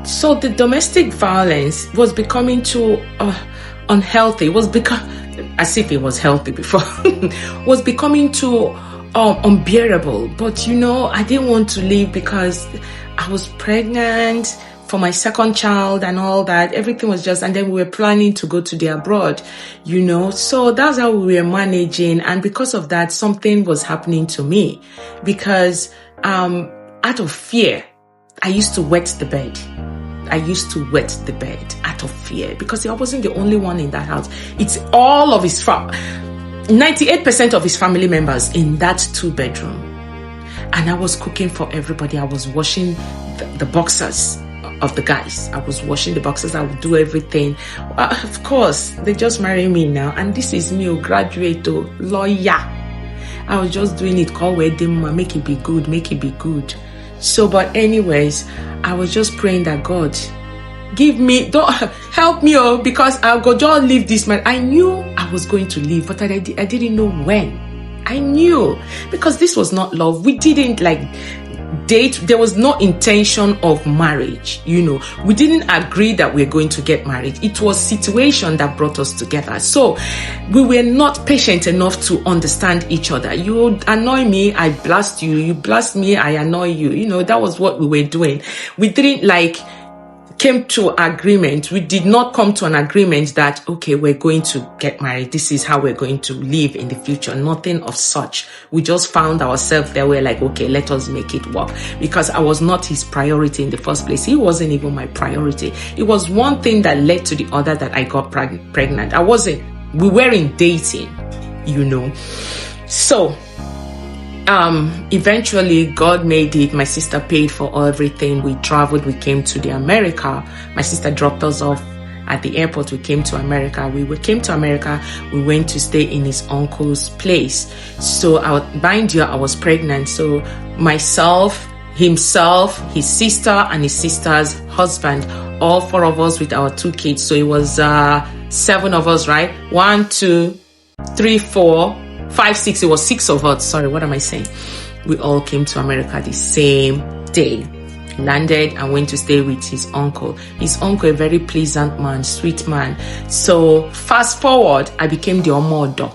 So the domestic violence was becoming too unhealthy. It was as if it was healthy before. Was becoming too unbearable. But I didn't want to leave because I was pregnant for my second child and all that. Everything was and then we were planning to go to the abroad, So that's how we were managing. And because of that, something was happening to me because out of fear, I used to wet the bed. Out of fear because I wasn't the only one in that house. It's all of his 98% of his family members in that 2-bedroom. And I was cooking for everybody. I was washing the boxers of the guys. I was washing the boxers. I would do everything. Of course, they just marry me now. And this is me, graduate, lawyer. I was just doing it. Call wedding, make it be good. So, but anyways, I was just praying that God, don't help me, because I'll go just leave this man. I knew I was going to leave, but I didn't know when. I knew because this was not love. We didn't date. There was no intention of marriage. We didn't agree that we're going to get married. It was situation that brought us together. So we were not patient enough to understand each other. You annoy me, I blast you. You blast me, I annoy you. That was what we were doing. We didn't came to agreement. We did not come to an agreement that, okay, we're going to get married. This is how we're going to live in the future. Nothing of such. We just found ourselves there. We're okay, let us make it work. Because I was not his priority in the first place. He wasn't even my priority. It was one thing that led to the other that I got pregnant. We weren't dating, So, eventually God made it. My sister paid for everything. We traveled. We came to the America. My sister dropped us off at the airport. We came to America. Came to America. We went to stay in his uncle's place. So mind you, I was pregnant. So myself, himself, his sister, and his sister's husband, all 4 of us with our 2 kids. So it was 7 of us, right? 1, 2, 3, 4, 5, 6. It was 6 of us. Sorry, what am I saying? We all came to America the same day. Landed and went to stay with his uncle. His uncle, a very pleasant man, sweet man. So fast forward, I became the omodo.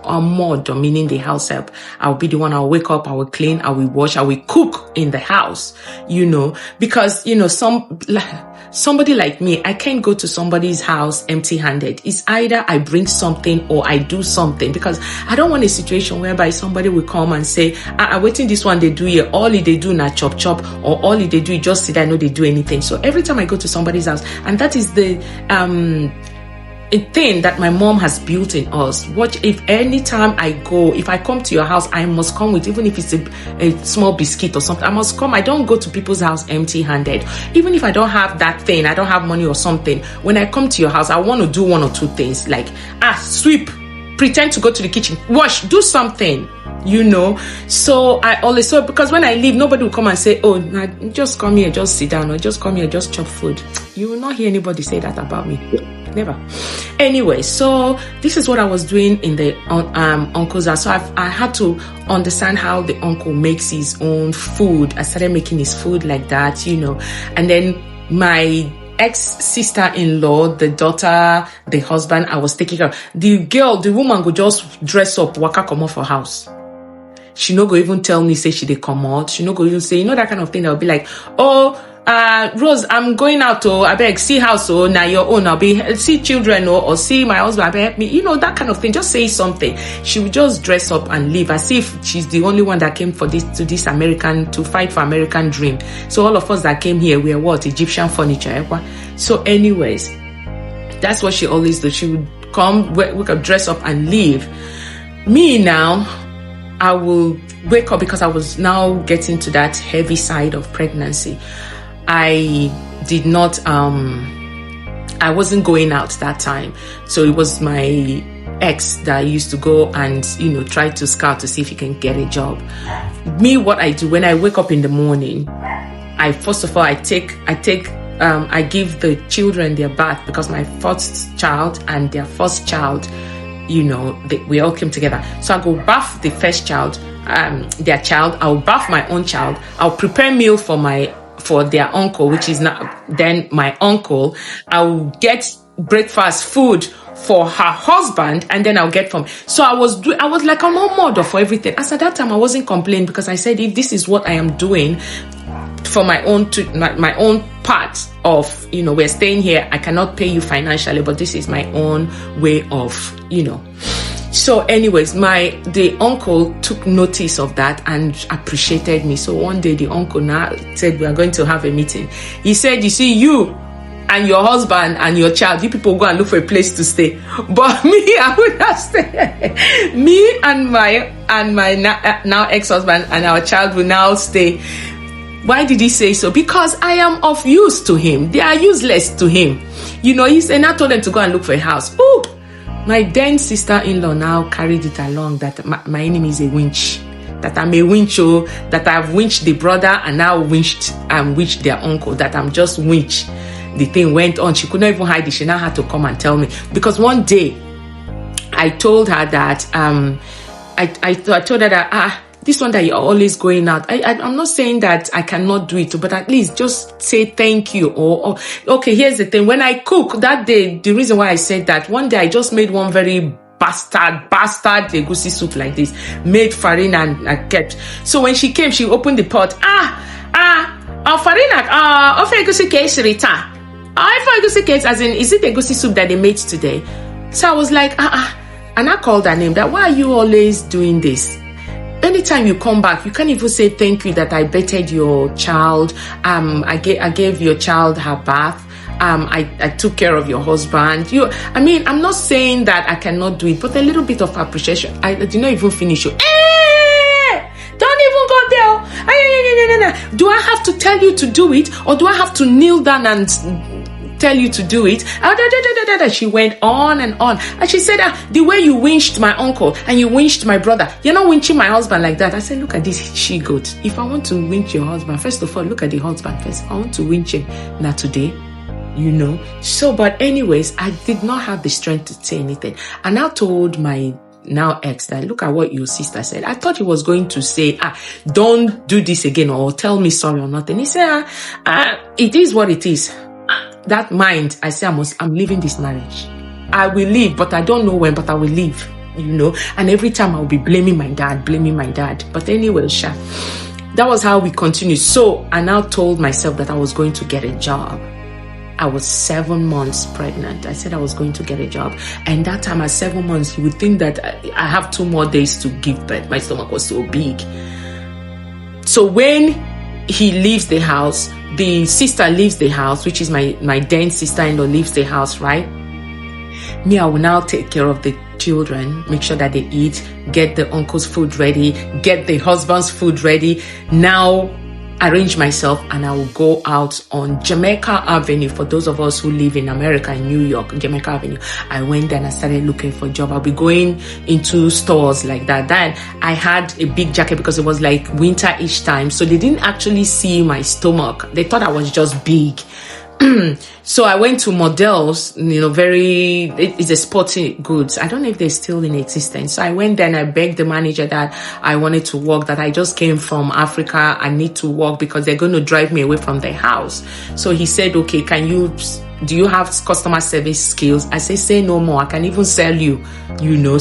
Omodo, meaning the house help. I'll be the one. I'll wake up, I will clean, I will wash, I will cook in the house, because, somebody like me, I can't go to somebody's house empty-handed. It's either I bring something or I do something, because I don't want a situation whereby somebody will come and say, I'm waiting this one they do here. All they do na chop, or all they do is just sit. I know they do anything. So every time I go to somebody's house, and that is the a thing that my mom has built in us. If anytime if I come to your house, I must come with, even if it's a small biscuit or something, I must come. I don't go to people's house empty-handed. Even if I don't have that thing, I don't have money or something. When I come to your house, I want to do 1 or 2 things, like sweep, pretend to go to the kitchen, wash, do something. So I always because when I leave, nobody will come and say, oh, nah, just come here, just sit down, or just come here, just chop food. You will not hear anybody say that about me. Never. Anyway, so this is what I was doing in the uncle's house. So I had to understand how the uncle makes his own food. I started making his food like that, and then my ex-sister-in-law, the daughter, the husband, I was taking care of. The woman would just dress up, waka come off her house. She no go even tell me, say she dey come out. She no go even say, that kind of thing that would be like, oh, Rose, I'm going out, I beg, see house, now your own, I'll be, see children, or see my husband, I beg, help me, that kind of thing. Just say something. She would just dress up and leave as if she's the only one that came to fight for American dream. So all of us that came here were what? Egyptian furniture. So anyways, that's what she always do. She would come, we could dress up and leave. Me now, I will wake up because I was now getting to that heavy side of pregnancy. I did not, I wasn't going out that time. So it was my ex that used to go and, try to scout to see if he can get a job. Me, what I do when I wake up in the morning, first of all, I give the children their bath, because my first child and their first child, we all came together. So I go bath the first child, their child. I'll bath my own child. I'll prepare meal for for their uncle, which is not then my uncle. I will get breakfast food for her husband, and then I'll get from. So I was like a mother for everything. As at that time, I wasn't complaining, because I said, if this is what I am doing for my own part of, we're staying here, I cannot pay you financially, but this is my own way of, So anyways, the uncle took notice of that and appreciated me. So one day the uncle now said, we are going to have a meeting. He said, you see, you and your husband and your child, you people go and look for a place to stay. But me, I would not stay. Me and my now ex-husband and our child will now stay. Why did he say so? Because I am of use to him. They are useless to him. He said, I told them to go and look for a house. Ooh, my then sister-in-law now carried it along that my enemy is a winch. That I'm a winch, that I've winched the brother and now winched their uncle. That I'm just winch. The thing went on. She could not even hide it. She now had to come and tell me. Because one day, I told her that, I told her that, this one that you're always going out. I'm not saying that I cannot do it, but at least just say thank you. Or okay, here's the thing. When I cook that day, the reason why I said that, one day I just made one very bastard egusi soup like this. Made farina and I kept. So when she came, she opened the pot. Farina, of egusi case rita. Egusi case, as in, is it egusi soup that they made today? So I was like, and I called her name. That, why are you always doing this? Anytime you come back, you can't even say thank you that I betted your child. I gave your child her bath. I took care of your husband. I'm not saying that I cannot do it, but a little bit of appreciation. I did not even finish you. Don't even go there. Do I have to tell you to do it, or do I have to kneel down and tell you to do it? She went on and on, and she said, the way you winched my uncle and you winched my brother, you're not winching my husband like that. I said, look at this she-goat. If I want to winch your husband, first of all, look at the husband first. If I want to winch him, not today, So, but anyways, I did not have the strength to say anything. And I told my now ex that, look at what your sister said. I thought he was going to say, don't do this again, or tell me sorry or nothing. He said, it is what it is. That mind, I say, I'm leaving this marriage. I will leave, but I don't know when, but I will leave, and every time I'll be blaming my dad. But anyway, that was how we continued. So I now told myself that I was going to get a job. I was 7 months pregnant. I said I was going to get a job. And that time at 7 months, you would think that I have 2 more days to give birth. My stomach was so big. So when he leaves the house, the sister leaves the house, which is my then sister-in-law leaves the house, right? Me, I will now take care of the children, make sure that they eat, get the uncle's food ready, get the husband's food ready. Now arrange myself, and I will go out on Jamaica Avenue. For those of us who live in America, in New York, Jamaica Avenue, I went there and I started looking for a job. I'll be going into stores like that. Then I had a big jacket because it was like winter each time, so they didn't actually see my stomach. They thought I was just big. So I went to Models, it's a sporting goods. I don't know if they're still in existence. So I went there and I begged the manager that I wanted to work, that I just came from Africa. I need to work because they're going to drive me away from their house. So he said, okay, do you have customer service skills? I said, say no more. I can even sell you,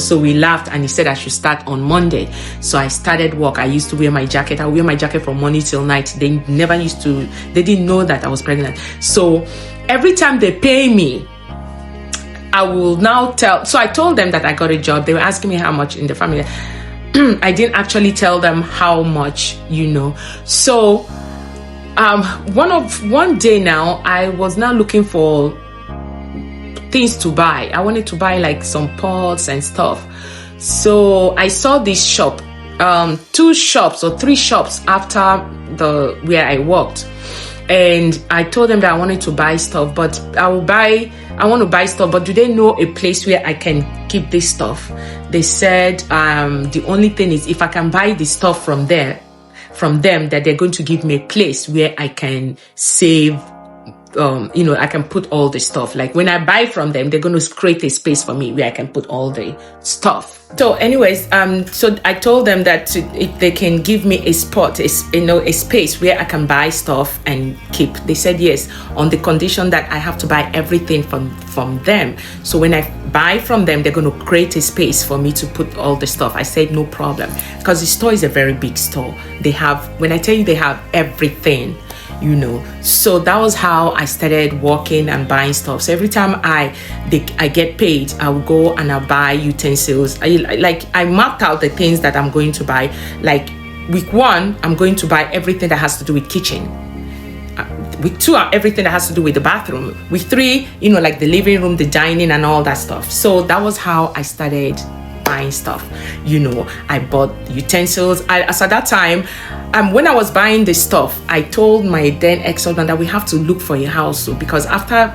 So we laughed, and he said I should start on Monday. So I started work. I used to wear my jacket. I wear my jacket from morning till night. They didn't know that I was pregnant. So every time they pay me, I will now tell. So I told them that I got a job. They were asking me how much in the family. I didn't actually tell them how much, So one day now, I was now looking for things to buy. I wanted to buy like some pots and stuff. So I saw this shop, 2 shops or 3 shops after where I worked. And I told them that I wanted to buy stuff, but I want to buy stuff, but do they know a place where I can keep this stuff? They said, the only thing is if I can buy the stuff from them, that they're going to give me a place where I can save, I can put all the stuff. Like when I buy from them, they're going to create a space for me where I can put all the stuff. So anyways, so I told them that if they can give me a spot, a space where I can buy stuff and keep. They said yes, on the condition that I have to buy everything from them. So when I buy from them, they're going to create a space for me to put all the stuff. I said no problem, because the store is a very big store. They have, when I tell you, they have everything. So that was how I started working and buying stuff. So every time I get paid, I'll go and I'll buy utensils. I mapped out the things that I'm going to buy. Like week 1, I'm going to buy everything that has to do with kitchen. Week 2, everything that has to do with the bathroom. Week 3, like the living room, the dining, and all that stuff. So that was how I started buying stuff. I bought utensils. As at that time, when I was buying this stuff, I told my then ex-husband that we have to look for a house. So because after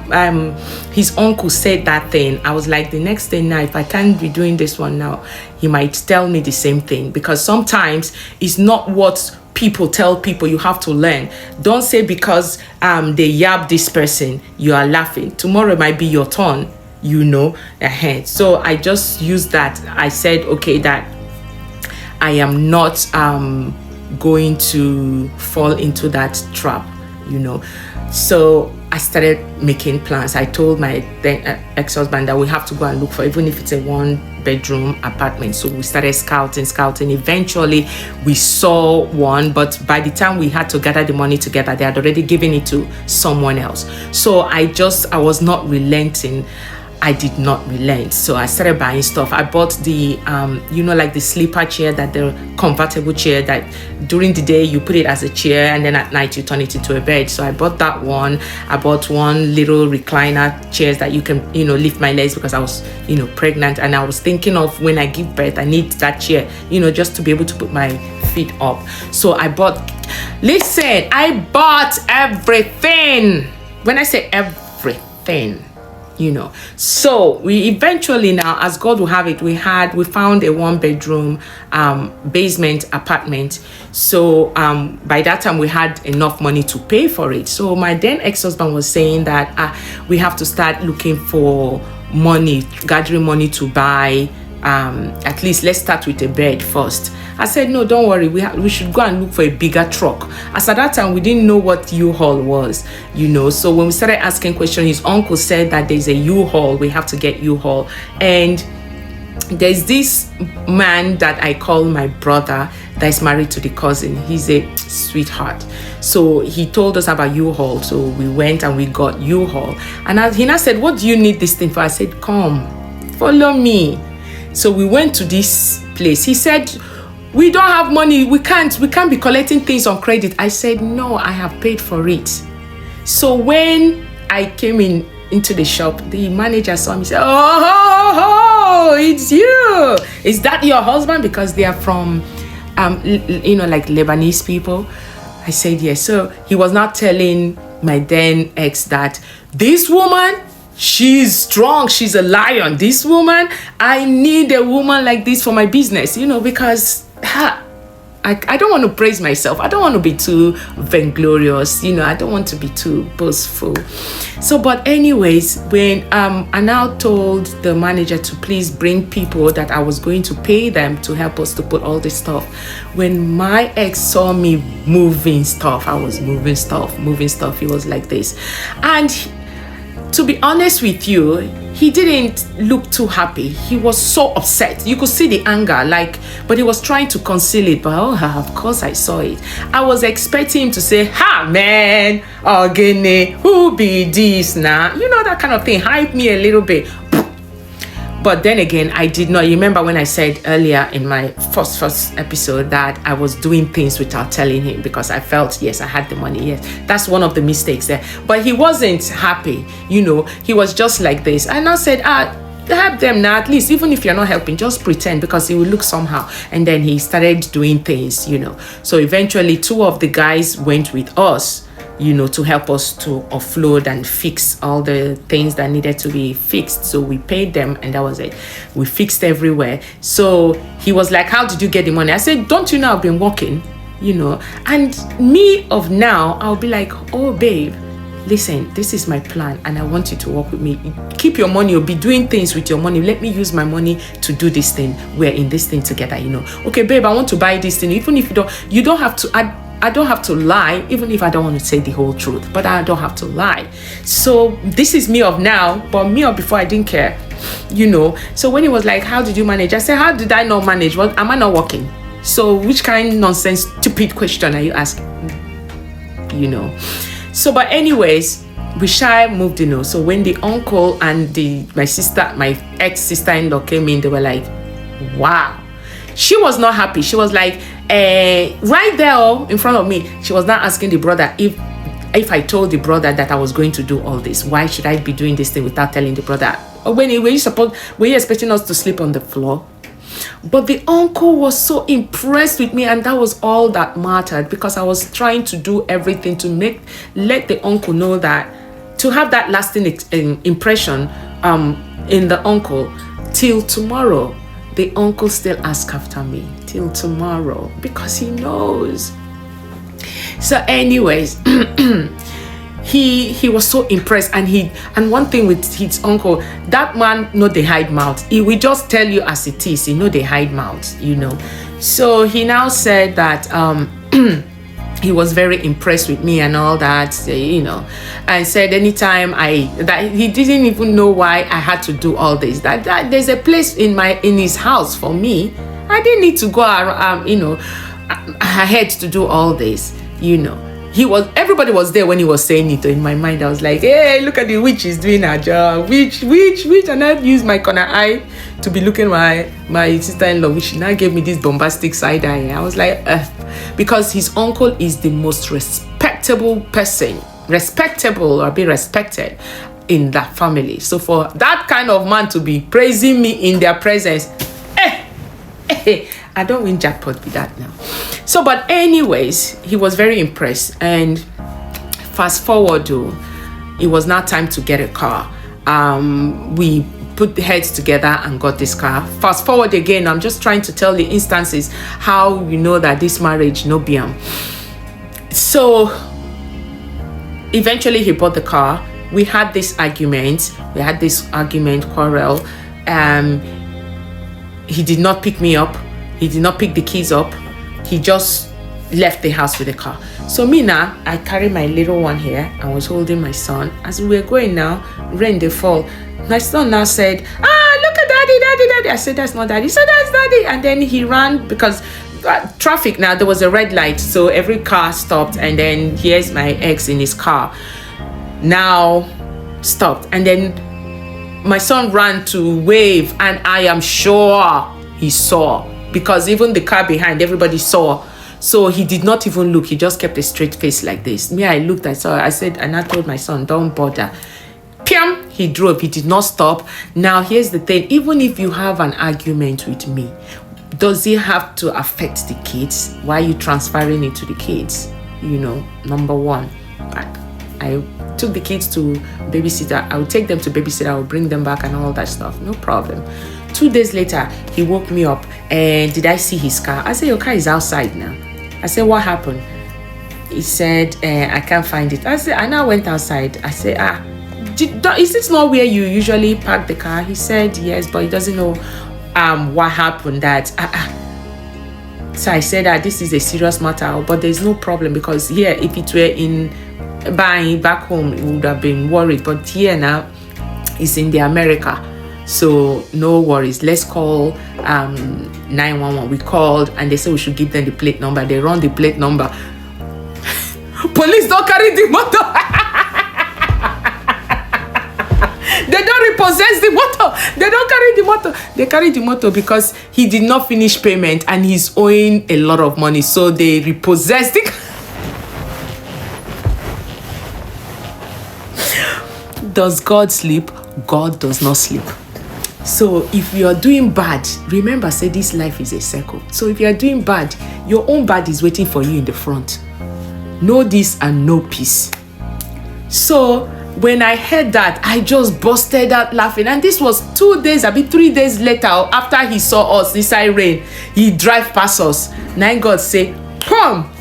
his uncle said that thing, I was like, the next thing now, if I can't be doing this one now, he might tell me the same thing. Because sometimes it's not what people tell people. You have to learn. Don't say because they yab this person, you are laughing. Tomorrow might be your turn. Ahead. So I just used that. I said, okay, that I am not going to fall into that trap, So I started making plans. I told my then ex-husband that we have to go and look for, even if it's a 1-bedroom apartment. So we started scouting. Eventually we saw one, but by the time we had to gather the money together, they had already given it to someone else. So I was not relenting. I did not relent. So I started buying stuff. I bought the, like the sleeper chair, that the convertible chair that during the day you put it as a chair and then at night you turn it into a bed. So I bought that one. I bought one little recliner chairs that you can, lift my legs, because I was, pregnant, and I was thinking of when I give birth, I need that chair, just to be able to put my feet up. So I bought everything. When I say everything, so we eventually, now as God will have it, we found a 1-bedroom basement apartment. So by that time we had enough money to pay for it. So my then ex-husband was saying that we have to start looking for money, gathering money to buy, at least let's start with a bed first. I said, no, don't worry. We should go and look for a bigger truck. As at that time, we didn't know what U-Haul was, So when we started asking questions, his uncle said that there's a U-Haul. We have to get U-Haul. And there's this man that I call my brother that is married to the cousin. He's a sweetheart. So he told us about U-Haul. So we went and we got U-Haul. And he now said, what do you need this thing for? I said, come, follow me. So we went to this place. He said, we don't have money. We can't be collecting things on credit. I said, no, I have paid for it. So when I came into the shop, the manager saw me and said, oh, it's you. Is that your husband? Because they are from, like Lebanese people. I said, yes. So he was not telling my then ex that this woman, she's strong, she's a lion. This woman, I need a woman like this for my business, because I don't want to praise myself. I don't want to be too vainglorious, I don't want to be too boastful. So, but anyways, when I now told the manager to please bring people that I was going to pay them to help us to put all this stuff. When my ex saw me moving stuff, I was moving stuff. He was like this. And to be honest with you, he didn't look too happy. He was so upset. You could see the anger, but he was trying to conceal it. But of course I saw it. I was expecting him to say, ha man, Ogene, who be this now? That kind of thing. Hype me a little bit. But then again, I did not. You remember when I said earlier in my first episode that I was doing things without telling him, because I felt, yes, I had the money. Yes, that's one of the mistakes there. But he wasn't happy. He was just like this. And I said, help them now, at least, even if you're not helping, just pretend, because it will look somehow. And then he started doing things, So eventually 2 of the guys went with us, to help us to offload and fix all the things that needed to be fixed. So we paid them and that was it. We fixed everywhere. So he was like, how did you get the money? I said, don't you know I've been working, And me of now, I'll be like, oh babe, listen, this is my plan and I want you to work with me. Keep your money or be doing things with your money. Let me use my money to do this thing. We're in this thing together, Okay, babe, I want to buy this thing. Even if you don't have to, I don't have to lie, even if I don't want to say the whole truth, but I don't have to lie. So this is me of now, but me of before, I didn't care, So when he was like, how did you manage? I said, how did I not manage? Well, am I not working? So which kind of nonsense, stupid question are you asking? So, but anyways, we moved, So when the uncle and my ex-sister-in-law came in, they were like, wow. She was not happy. She was like, right there in front of me, she was not asking the brother if I told the brother that I was going to do all this. Why should I be doing this thing without telling the brother? Or were you expecting us to sleep on the floor? But the uncle was so impressed with me, and that was all that mattered, because I was trying to do everything to let the uncle know that, to have that lasting impression in the uncle till tomorrow. The uncle still asks after me till tomorrow because he knows. So anyways, he was so impressed, and one thing with his uncle, that man they hide mouth. He will just tell you as it is. They hide mouth, So he now said that he was very impressed with me and all that, and said anytime that he didn't even know why I had to do all this. That there's a place in his house for me. I didn't need to go ahead to do all this, Everybody was there when he was saying it. In my mind, I was like, hey, look at the witch is doing her job. Witch. And I used my corner eye to be looking at my sister-in-law, which she now gave me this bombastic side eye. I was like, because his uncle is the most respectable person, or be respected in that family. So for that kind of man to be praising me in their presence, I don't win jackpot with that now. So, but anyways, he was very impressed. And fast forward, it was now time to get a car. We put the heads together and got this car. Fast forward again, I'm just trying to tell the instances how that this marriage no biam. So eventually he bought the car. We had this quarrel. He did not pick me up. He did not pick the keys up. He just left the house with the car. So me now, I carry my little one here. I was holding my son. As we were going now, rain they fall. My son now said, look at daddy. I said, that's not daddy. He said, that's daddy. And then he ran because traffic now, there was a red light. So every car stopped. And then here's my ex in his car. Now stopped. And then my son ran to wave. And I am sure he saw. Because even the car behind, everybody saw. So he did not even look. He just kept a straight face like this. Me, I looked, I saw, I said, and I told my son, don't bother. Piam, he drove. He did not stop. Now, here's the thing. Even if you have an argument with me, does it have to affect the kids? Why are you transferring it to the kids? Number one. I took the kids to babysitter. I would take them to babysitter. I would bring them back and all that stuff. No problem. 2 days later, he woke me up and did I see his car? I said, your car is outside now. I said, what happened? He said, I can't find it. I now went outside. I said, is this not where you usually park the car? He said, yes, but he doesn't know what happened. So I said, this is a serious matter, but there's no problem because here, if it were back home, it would have been worried. But here now, it's in the America. So no worries, let's call 911. We called and they said we should give them the plate number. They run the plate number. Police don't carry the motor. They don't repossess the motor. They don't carry the motor. They carry the motor because he did not finish payment and he's owing a lot of money. So they repossessed it. Does God sleep? God does not sleep. So if you are doing bad, remember, say this life is a circle. So if you are doing bad, your own bad is waiting for you in the front. Know this and know peace. So when I heard that, I just busted out laughing. And this was 3 days later, after he saw us inside rain, he drive past us. Now God say, come.